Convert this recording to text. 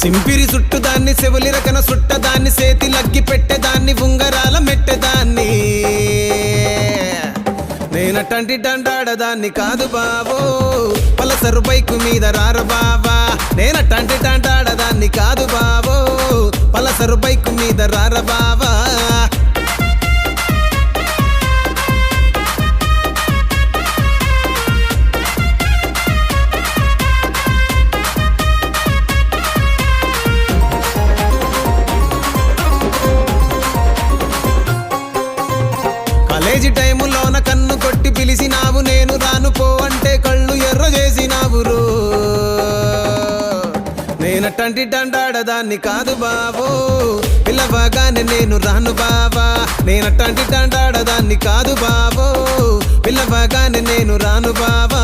సింపిరి చుట్టుదాన్ని చెవులి రకన సుట్టదాన్ని సేతి లగ్గి పెట్టేదాన్ని ఉంగరాల మెట్టేదాన్ని నేనటంటి డండాడదాన్ని కాదు బావో పలసరు బైకు మీద రార బావా నేనటంటి డండాడదాన్ని కాదు బావో పలసరు బైకు మీద రార బావా కాలేజీ టైములోన కన్ను కొట్టి పిలిచినావు నేను రాను పో అంటే కళ్ళు ఎర్ర చేసినావు రో నేనటంటి డండాడదాన్ని కాదు బావో పిల్లవగానే నేను రాను బావా నేనటంటి డండాడదాన్ని కాదు బావో పిల్లవగానే నేను రాను బావా